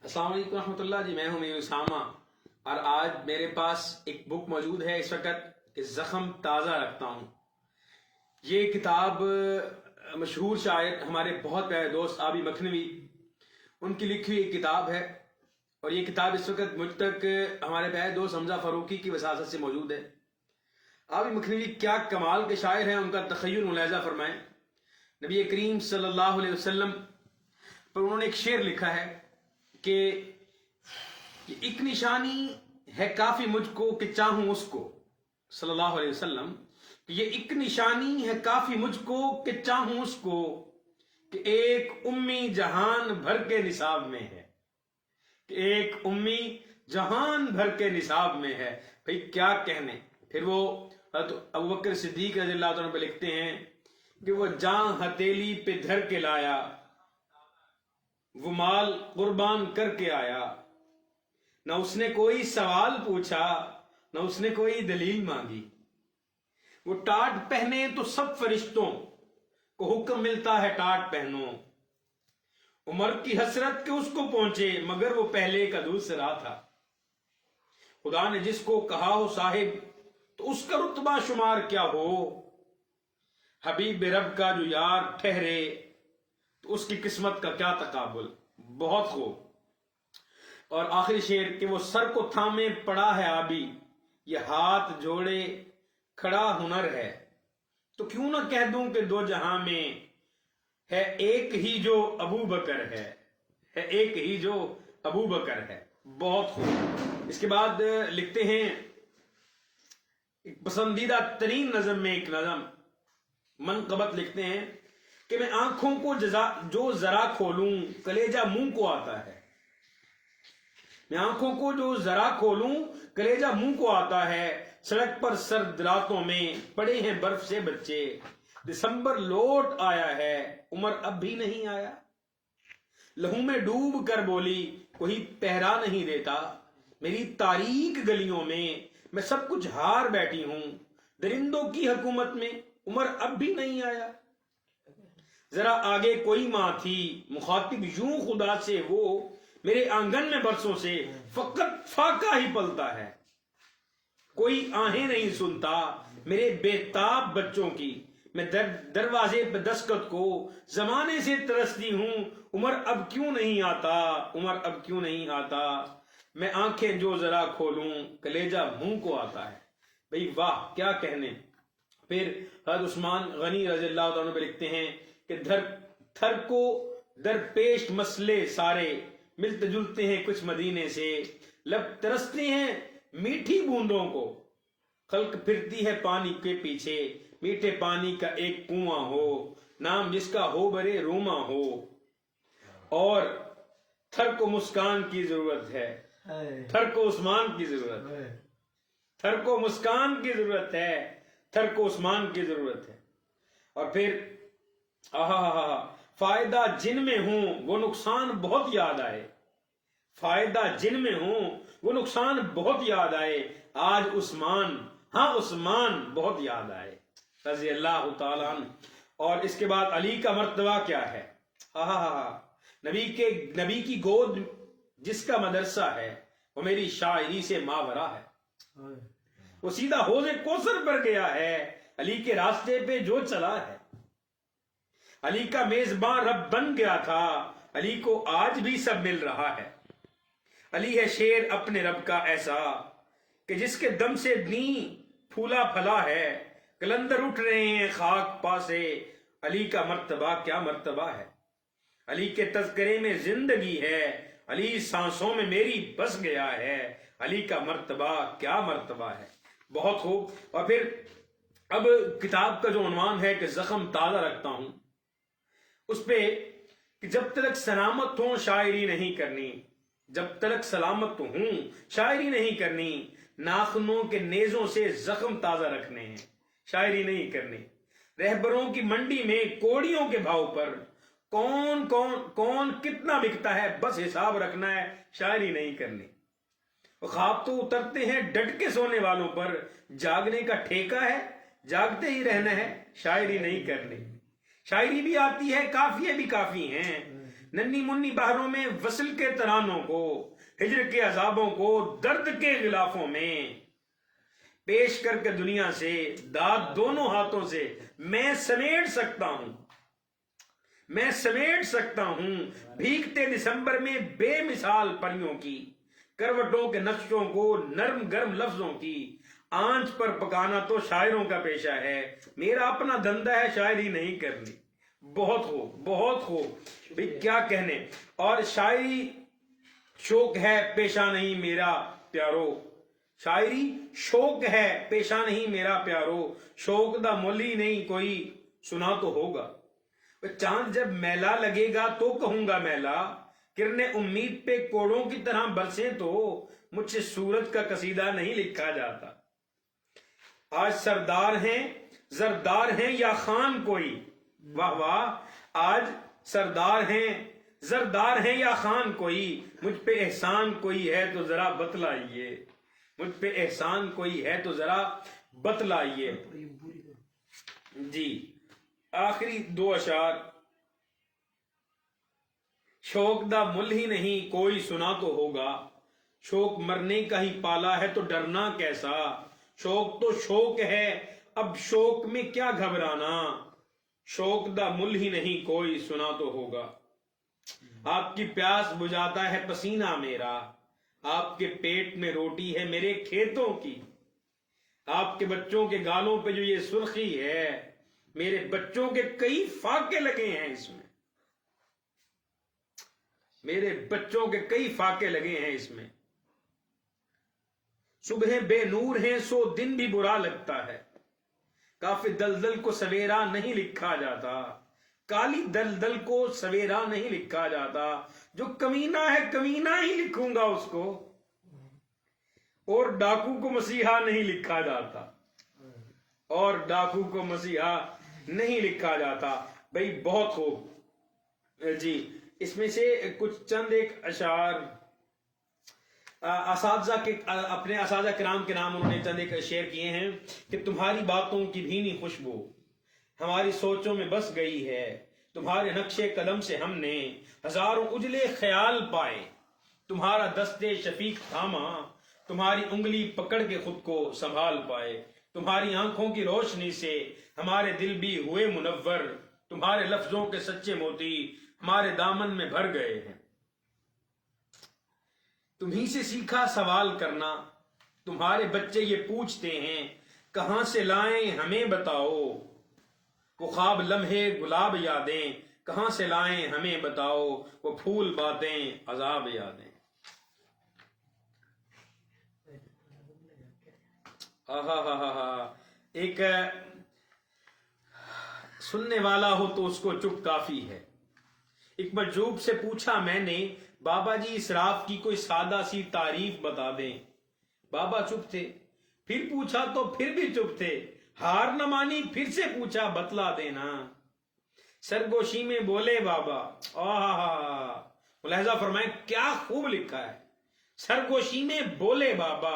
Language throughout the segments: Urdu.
السلام علیکم ورحمۃ اللہ جی، میں ہوں میر اسامہ اور آج میرے پاس ایک بک موجود ہے اس وقت کہ زخم تازہ رکھتا ہوں۔ یہ کتاب مشہور شاعر ہمارے بہت پیارے دوست عابی مکھنوی ان کی لکھی ہوئی ایک کتاب ہے، اور یہ کتاب اس وقت مجھ تک ہمارے پیارے دوست حمزہ فاروقی کی وساطت سے موجود ہے۔ عابی مکھنوی کیا کمال کے شاعر ہیں، ان کا تخیل ملاحظہ فرمائیں۔ نبی کریم صلی اللہ علیہ وسلم پر انہوں نے ایک شعر لکھا ہے کہ ایک نشانی ہے کافی مجھ کو کہ چاہوں اس کو، صلی اللہ علیہ وسلم، یہ ایک نشانی ہے کافی مجھ کو کہ چاہوں اس کو، کہ ایک امی جہان بھر کے نصاب میں ہے، کہ ایک امی جہان بھر کے نصاب میں ہے۔ بھئی کیا کہنے۔ پھر وہ حضرت ابوبکر صدیق رضی اللہ عنہ پہ لکھتے ہیں کہ وہ جان ہتیلی پہ دھر کے لایا، وہ مال قربان کر کے آیا، نہ اس نے کوئی سوال پوچھا نہ اس نے کوئی دلیل مانگی، وہ ٹاٹ پہنے تو سب فرشتوں کو حکم ملتا ہے ٹاٹ پہنو، عمر کی حسرت کہ اس کو پہنچے مگر وہ پہلے کا دوسرا تھا، خدا نے جس کو کہا ہو صاحب تو اس کا رتبہ شمار کیا ہو، حبیب رب کا جو یار ٹھہرے تو اس کی قسمت کا کیا تقابل۔ بہت خوب۔ اور آخری شعر کہ وہ سر کو تھامے پڑا ہے عابی، یہ ہاتھ جوڑے کھڑا ہنر ہے، تو کیوں نہ کہہ دوں کہ دو جہاں میں ہے ایک ہی جو ابو بکر ہے ایک ہی جو ابو بکر ہے۔ بہت خوب۔ اس کے بعد لکھتے ہیں ایک پسندیدہ ترین نظم میں ایک نظم منقبت لکھتے ہیں کہ میں آنکھوں کو جو ذرا کھولوں کلیجہ منہ کو آتا ہے، میں آنکھوں کو جو ذرا کھولوں کلیجہ منہ کو آتا ہے، سڑک پر سرد راتوں میں پڑے ہیں برف سے بچے، دسمبر لوٹ آیا ہے عمر اب بھی نہیں آیا، لہو میں ڈوب کر بولی کوئی پہرا نہیں دیتا، میری تاریک گلیوں میں سب کچھ ہار بیٹھی ہوں، درندوں کی حکومت میں عمر اب بھی نہیں آیا، ذرا آگے کوئی ماں تھی مخاطب یوں خدا سے، وہ میرے آنگن میں برسوں سے فقط فاقہ ہی پلتا ہے، کوئی آہیں نہیں سنتا میرے بےتاب بچوں کی، میں دروازے پہ دستخط کو زمانے سے ترستی ہوں، عمر اب کیوں نہیں آتا، عمر اب کیوں نہیں آتا، میں آنکھیں جو ذرا کھولوں کلیجہ منہ کو آتا ہے۔ بھئی واہ کیا کہنے۔ پھر حضرت عثمان غنی رضی اللہ عنہ پہ لکھتے ہیں کہ تھر کو درپیش مسئلے سارے ملتے جلتے ہیں کچھ مدینے سے، لب ترستے ہیں میٹھی بوندوں کو، خلق پھرتی ہے پانی کے پیچھے، میٹھے پانی کا ایک کنواں ہو، نام جس کا ہو برے روما ہو، اور تھر کو مسکان کی ضرورت ہے، تھر کو عثمان کی ضرورت ہے، تھر کو مسکان کی ضرورت ہے، تھر کو عثمان کی ضرورت ہے۔ اور پھر فائدہ جن میں ہوں وہ نقصان بہت یاد آئے، فائدہ جن میں ہوں وہ نقصان بہت یاد آئے، آج عثمان ہاں عثمان بہت یاد آئے، رضی اللہ تعالیٰ عنہ۔ اور اس کے بعد علی کا مرتبہ کیا ہے۔ نبی کی گود جس کا مدرسہ ہے وہ میری شاعری سے ماورا ہے، وہ سیدھا حوض کوثر پر گیا ہے، علی کے راستے پہ جو چلا ہے، علی کا میزبان رب بن گیا تھا، علی کو آج بھی سب مل رہا ہے، علی ہے شیر اپنے رب کا ایسا کہ جس کے دم سے دین پھولا پھلا ہے، کلندر اٹھ رہے ہیں خاک پاسے، علی کا مرتبہ کیا مرتبہ ہے، علی کے تذکرے میں زندگی ہے، علی سانسوں میں میری بس گیا ہے، علی کا مرتبہ کیا مرتبہ ہے۔ بہت خوب۔ اور پھر اب کتاب کا جو عنوان ہے کہ زخم تازہ رکھتا ہوں، اس پہ کہ جب تک سلامت ہوں شاعری نہیں کرنی، جب تک سلامت ہوں شاعری نہیں کرنی، ناخنوں کے نیزوں سے زخم تازہ رکھنے ہیں، شاعری نہیں کرنی، رہبروں کی منڈی میں کوڑیوں کے بھاؤ پر کون کتنا بکتا ہے بس حساب رکھنا ہے، شاعری نہیں کرنی، خواب تو اترتے ہیں ڈٹ کے سونے والوں پر، جاگنے کا ٹھیکہ ہے جاگتے ہی رہنا ہے، شاعری نہیں کرنی، شاعری بھی آتی ہے قافیے بھی کافی ہیں، ننھی منی بہروں میں وصل کے ترانوں کو، ہجر کے عذابوں کو درد کے غلافوں میں پیش کر کے دنیا سے داد دونوں ہاتھوں سے میں سمیٹ سکتا ہوں، میں سمیٹ سکتا ہوں بھیگتے دسمبر میں بے مثال پریوں کی کروٹوں کے نقشوں کو، نرم گرم لفظوں کی آنچ پر پکانا تو شاعروں کا پیشہ ہے، میرا اپنا دھندا ہے شاعری نہیں کرنی۔ بہت خوب، بہت خوب بھئی، کیا کہنے۔ اور شاعری شوق ہے پیشہ نہیں میرا پیارو، شاعری شوق ہے پیشہ نہیں میرا پیارو، شوق دا مول ہی نہیں کوئی سنا تو ہوگا۔ چاند جب میلا لگے گا تو کہوں گا میلا، کرنے امید پہ کوڑوں کی طرح برسیں تو مجھ سے سورج کا قصیدہ نہیں لکھا جاتا۔ آج سردار ہیں زردار ہیں یا خان کوئی، واہ واہ، آج سردار ہیں زردار ہیں یا خان کوئی، مجھ پہ احسان کوئی ہے تو ذرا بتلائیے، مجھ پہ احسان کوئی ہے تو ذرا بتلائیے۔ جی آخری دو اشعار۔ شوق دا مل ہی نہیں کوئی سنا تو ہوگا، شوق مرنے کا ہی پالا ہے تو ڈرنا کیسا، شوق تو شوق ہے اب شوق میں کیا گھبرانا، شوق دا مل ہی نہیں کوئی سنا تو ہوگا۔ آپ کی پیاس بجھاتا ہے پسینہ میرا، آپ کے پیٹ میں روٹی ہے میرے کھیتوں کی، آپ کے بچوں کے گالوں پہ جو یہ سرخی ہے، میرے بچوں کے کئی فاقے لگے ہیں اس میں، میرے بچوں کے کئی فاقے لگے ہیں اس میں۔ صبح بے نور ہیں سو دن بھی برا لگتا ہے، کافی دلدل کو سویرا نہیں لکھا جاتا، کالی دلدل کو سویرا نہیں لکھا جاتا، جو کمینہ ہے کمینہ ہی لکھوں گا اس کو، اور ڈاکو کو مسیحا نہیں لکھا جاتا، اور ڈاکو کو مسیحا نہیں لکھا جاتا۔ بھئی بہت خوب۔ جی اس میں سے کچھ چند ایک اشعار اساتذہ کے، اپنے اساتذہ کرام کے نام انہوں نے چند ایک شعر کیے ہیں کہ تمہاری باتوں کی بھینی خوشبو ہماری سوچوں میں بس گئی ہے، تمہارے نقش قدم سے ہم نے ہزاروں اجلے خیال پائے، تمہارا دستے شفیق تھاما تمہاری انگلی پکڑ کے خود کو سنبھال پائے، تمہاری آنکھوں کی روشنی سے ہمارے دل بھی ہوئے منور، تمہارے لفظوں کے سچے موتی ہمارے دامن میں بھر گئے ہیں۔ تمہیں سے سیکھا سوال کرنا، تمہارے بچے یہ پوچھتے ہیں کہاں سے لائیں ہمیں بتاؤ، وہ خواب لمحے گلاب یادیں کہاں سے لائیں ہمیں بتاؤ، وہ پھول باتیں عذاب یادیں۔ ایک سننے والا ہو تو اس کو چپ کافی ہے۔ ایک مجذوب سے پوچھا میں نے بابا جی اسراف کی کوئی سادہ سی تعریف بتا دیں، بابا چپ تھے، پھر پوچھا تو پھر بھی چپ تھے، ہار نہ مانی پھر سے پوچھا بتلا دینا، سرگوشی میں بولے بابا، ملاحظہ فرمائیں کیا خوب لکھا ہے، سرگوشی میں بولے بابا،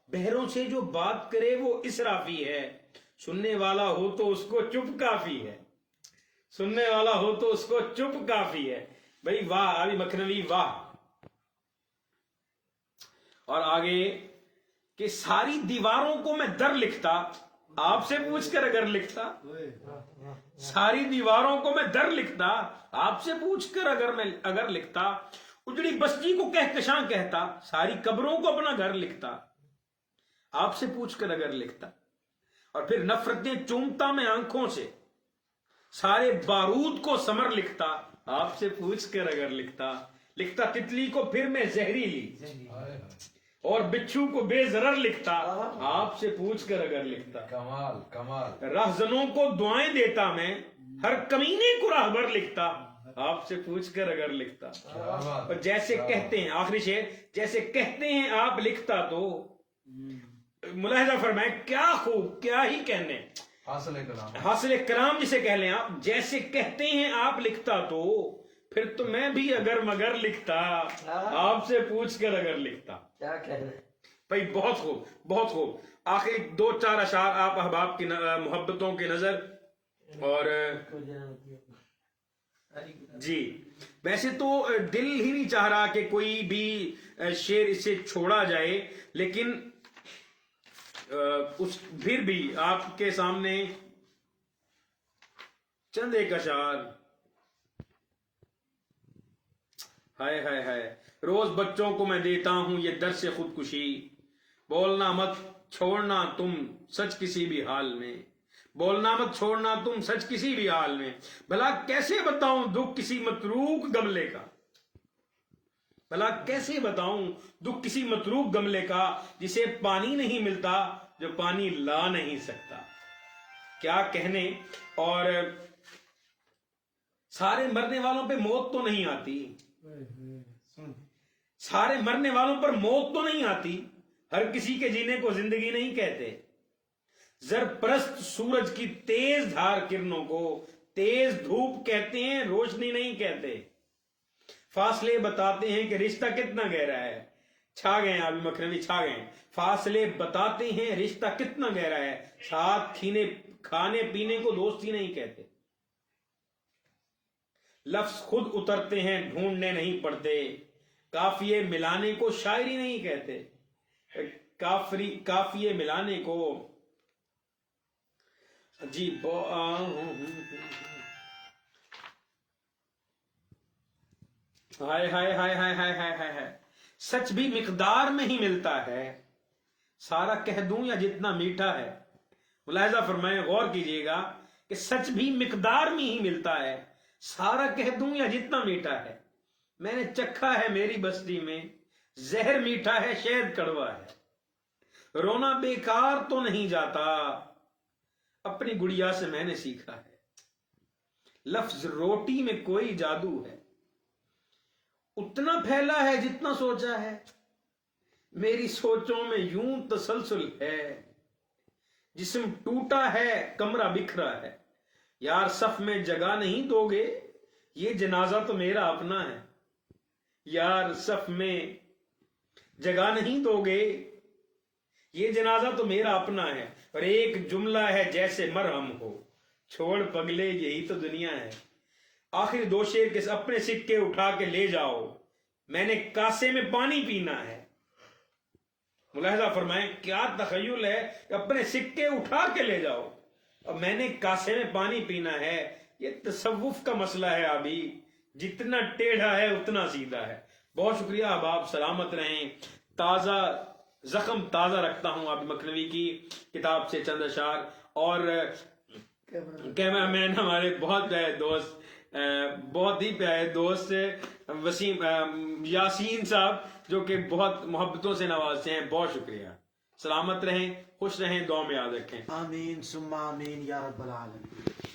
بہروں سے جو بات کرے وہ اسرافی ہے، سننے والا ہو تو اس کو چپ کافی ہے، سننے والا ہو تو اس کو چپ کافی ہے۔ بھئی واہ علی مکھنوی واہ۔ اور آگے کہ ساری دیواروں کو میں در لکھتا، آپ سے پوچھ کر اگر لکھتا، ساری دیواروں کو میں در لکھتا، آپ سے پوچھ کر اگر لکھتا، اجڑی بستی کو کہکشاں کہتا، ساری قبروں کو اپنا گھر لکھتا، آپ سے پوچھ کر اگر لکھتا، اور پھر نفرتیں چومتا میں آنکھوں سے، سارے بارود کو سمر لکھتا، آپ سے پوچھ کر اگر لکھتا، لکھتا تتلی کو پھر میں زہریلی اور بچھو کو بے ضرر لکھتا، آپ سے پوچھ کر اگر لکھتا، کمال کمال، راہزنوں کو دعائیں دیتا میں، ہر کمینے کو راہبر لکھتا، آپ سے پوچھ کر اگر لکھتا، اور جیسے کہتے ہیں، آخری شعر، جیسے کہتے ہیں آپ لکھتا تو، ملاحظہ فرمائیں کیا خوب، کیا ہی کہنے، حاصل کلام جسے کہہ لیں آپ، جیسے کہتے ہیں آپ لکھتا تو، پھر تو میں بھی اگر مگر لکھتا، آپ سے پوچھ کر اگر لکھتا۔ کیا کہنا ہے بھائی بہت خوب، بہت خوب۔ آخری دو چار اشعار آپ احباب کی محبتوں کی نظر اور جی ویسے تو دل ہی نہیں چاہ رہا کہ کوئی بھی شعر اسے چھوڑا جائے، لیکن پھر بھی آپ کے سامنے چند ایک اشعار. ہائے ہائے ہائے، روز بچوں کو میں دیتا ہوں یہ درس خودکشی، بولنا مت چھوڑنا تم سچ کسی بھی حال میں، بولنا مت چھوڑنا تم سچ کسی بھی حال میں، بھلا کیسے بتاؤں دکھ کسی متروک گملے کا، بھلا کیسے بتاؤں دکھ کسی متروک گملے کا، جسے پانی نہیں ملتا جو پانی لا نہیں سکتا. کیا کہنے. اور سارے مرنے والوں پہ موت تو نہیں آتی، سارے مرنے والوں پر موت تو نہیں آتی، ہر کسی کے جینے کو زندگی نہیں کہتے. زر پرست سورج کی تیز دھار کرنوں کو تیز دھوپ کہتے ہیں، روشنی نہیں کہتے. فاصلے بتاتے ہیں کہ رشتہ کتنا گہرا ہے. چھا گئے ابھی مکھرمی چھا گئے. فاصلے بتاتے ہیں رشتہ کتنا گہرا ہے، ساتھ کھانے پینے کو دوستی نہیں کہتے. لفظ خود اترتے ہیں ڈھونڈنے نہیں پڑتے، کافیے ملانے کو شاعری نہیں کہتے. کافیے ملانے کو جی ہائے ہائے ہائے ہائے ہائے ہائے ہائے، سچ بھی مقدار میں ہی ملتا ہے، سارا کہہ دوں یا جتنا میٹھا ہے. ملاحظہ فرمائیں، غور کیجئے گا کہ سچ بھی مقدار میں ہی ملتا ہے، سارا کہہ دوں یا جتنا میٹھا ہے. میں نے چکھا ہے میری بستی میں، زہر میٹھا ہے شہد کڑوا ہے. رونا بیکار تو نہیں جاتا، اپنی گڑیا سے میں نے سیکھا ہے. لفظ روٹی میں کوئی جادو ہے، اتنا پھیلا ہے جتنا سوچا ہے. میری سوچوں میں یوں تسلسل ہے، جسم ٹوٹا ہے کمرہ بکھرا ہے. یار صف میں جگہ نہیں دو گے، یہ جنازہ تو میرا اپنا ہے. یار صف میں جگہ نہیں دو گے، یہ جنازہ تو میرا اپنا ہے. اور ایک جملہ ہے جیسے مرہم ہو، چھوڑ پگلے یہی تو دنیا ہے. آخر دو شعر کے اپنے سکے اٹھا کے لے جاؤ، میں نے کاسے میں پانی پینا ہے. ملاحظہ فرمائیں کیا تخیل ہے کہ اپنے سکے اٹھا کے لے جاؤ اور میں نے کاسے میں پانی پینا ہے. یہ تصوف کا مسئلہ ہے ابھی، جتنا ٹیڑھا ہے اتنا سیدھا ہے. بہت شکریہ احباب، سلامت رہیں. تازہ زخم تازہ رکھتا ہوں آپ مکھنوی کی کتاب سے چند اشعار. اور کیمرہ مین ہمارے بہت پیارے دوست، بہت ہی پیارے دوست وسیم یاسین صاحب، جو کہ بہت محبتوں سے نوازتے ہیں. بہت شکریہ. سلامت رہیں، خوش رہیں، دعا میں یاد رکھیں. آمین ثم آمین یا رب العالمین.